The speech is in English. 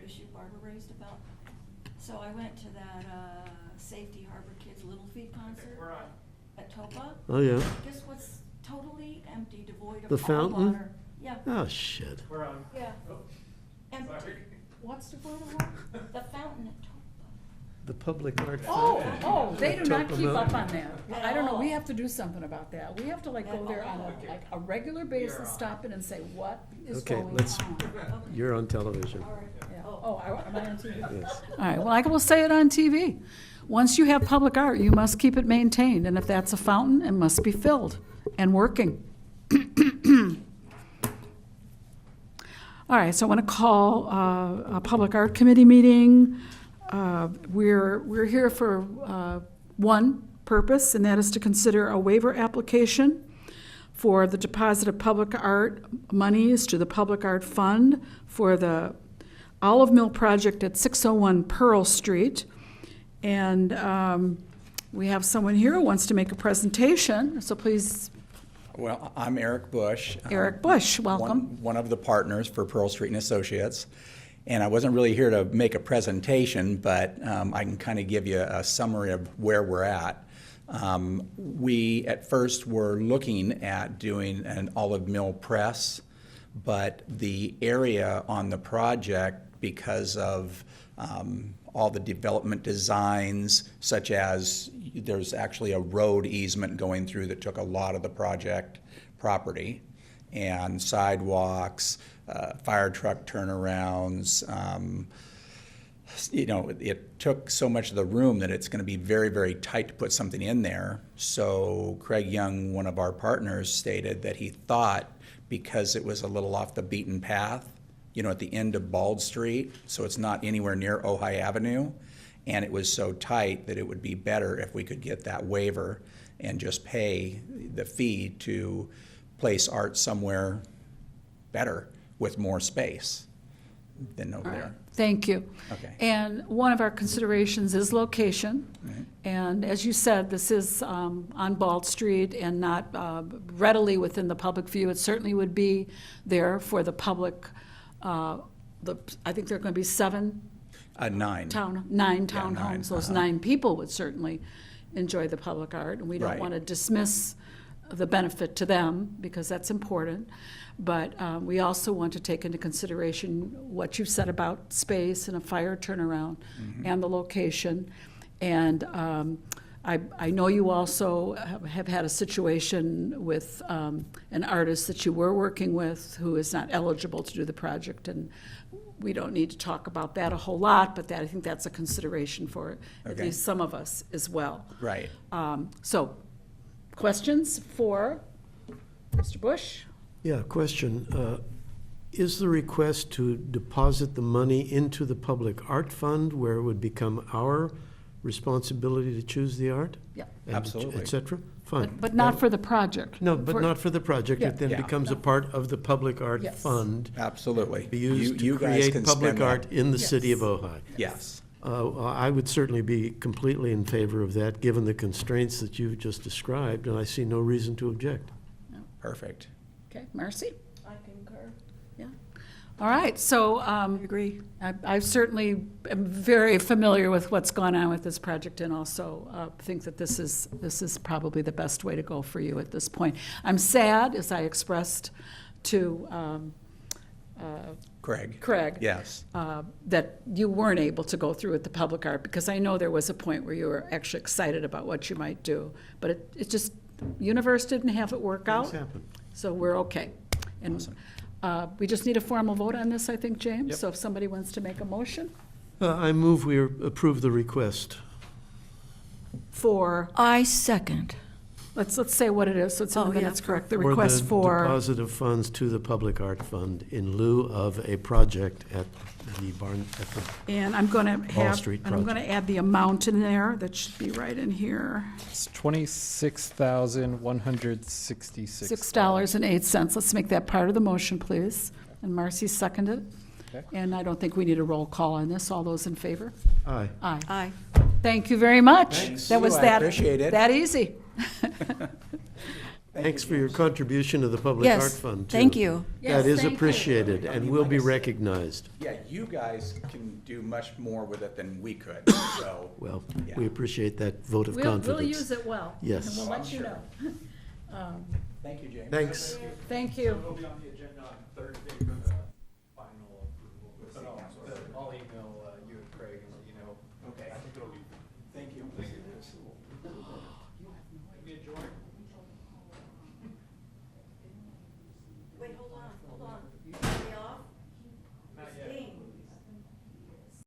issue Barbara raised about. So I went to that Safety Harbor Kids Little Feet concert at Topa. Oh, yeah. Guess what's totally empty, devoid of The all fountain? water. Yeah, Oh, shit. yeah. Empty. What's devoid of water? The fountain at Topa. The public art Oh, fountain. oh, they do not Topa keep up Mountain. on that. I don't know, we have to do something about that. We have to like go At there on all. like a regular basis, stop in and say, what is Okay, going let's- on? You're on television. All right. Yeah. Oh, am I on TV? Yes. All right, well, I will say it on TV. Once you have public art, you must keep it maintained, and if that's a fountain, it must be filled and working. All right, so I want to call a public art committee meeting. We're here for one purpose, and that is to consider a waiver application for the deposit of public art monies to the Public Art Fund for the Olive Mill project at 601 Pearl Street. And we have someone here who wants to make a presentation, so please, Well, I'm Eric Bush. Eric Bush, welcome. One of the partners for Pearl Street and Associates. And I wasn't really here to make a presentation, but I can kind of give you a summary of where we're at. We, at first, were looking at doing an olive mill press, but the area on the project, because of all the development designs, such as there's actually a road easement going through that took a lot of the project property, and sidewalks, fire truck turnarounds. It took so much of the room that it's going to be very, very tight to put something in there. So Craig Young, one of our partners, stated that he thought because it was a little off the beaten path, at the end of Bald Street, so it's not anywhere near Ojai Avenue, and it was so tight that it would be better if we could get that waiver and just pay the fee to place art somewhere better with more space than over All right, there. thank you. Okay. And one of our considerations is location. Right. And as you said, this is on Bald Street and not readily within the public view. It certainly would be there for the public. I think there are going to be 9 9. townhomes. nine, Those uh-huh. 9 people would certainly enjoy the public art, and we don't Right. want to dismiss the benefit to them, because that's important. But we also want to take into consideration what you said about space and a fire turnaround and the location. And I know you also have had a situation with an artist that you were working with who is not eligible to do the project, and we don't need to talk about that a whole lot, but I think that's a consideration for at Okay. least some of us as well. Right. So, questions for Mr. Bush? Yeah, question. Is the request to deposit the money into the public art fund where it would become our responsibility to choose the art? Yeah. and Absolutely. Et cetera? Fine. But not for the project. No, but For- not for the project. Yeah. It then Yeah. becomes a part of the public art Yes. fund. Absolutely. Be used to You guys create can public spend that. art in the city of Yes. Ojai. Yes. I would certainly be completely in favor of that, given the constraints that you've just described, and I see no reason to object. Perfect. Okay, Marcy? I concur. Yeah. All right, so Agree. I certainly am very familiar with what's gone on with this project, and also think that this is probably the best way to go for you at this point. I'm sad, as I expressed to Craig. Craig. Yes. That you weren't able to go through with the public art, because I know there was a point where you were actually excited about what you might do. But it just, universe didn't have it work out, Things happen. so we're okay. And we just need a formal vote on this, I think, James. Yep. So if somebody wants to make a motion I move we approve the request. for, I second. let's say what it is, so it's in Oh, the yeah, minutes, correct? The For request for, deposit of funds to the public art fund in lieu of a project at the and I'm going to Wall have, Street and I'm going to add the amount in there. That should be right in here. It's $26,166. $6.08. Let's make that part of the motion, please. And Marcy seconded. Okay. And I don't think we need a roll call on this. All those in favor? Aye. Aye. Aye. Thank you very much. Thanks. That was I that, appreciate it. that easy. Thanks for your contribution to the Public Art Yes, Fund, too. thank you. Yes, That is thank you. appreciated and will be recognized. Yeah, you guys can do much more with it than we could, so. Well, Yeah. we appreciate that vote of We'll confidence. use it well. Yes. And we'll let you know. Thank you, James. Thanks. Thank you. We'll be on the agenda on Thursday for the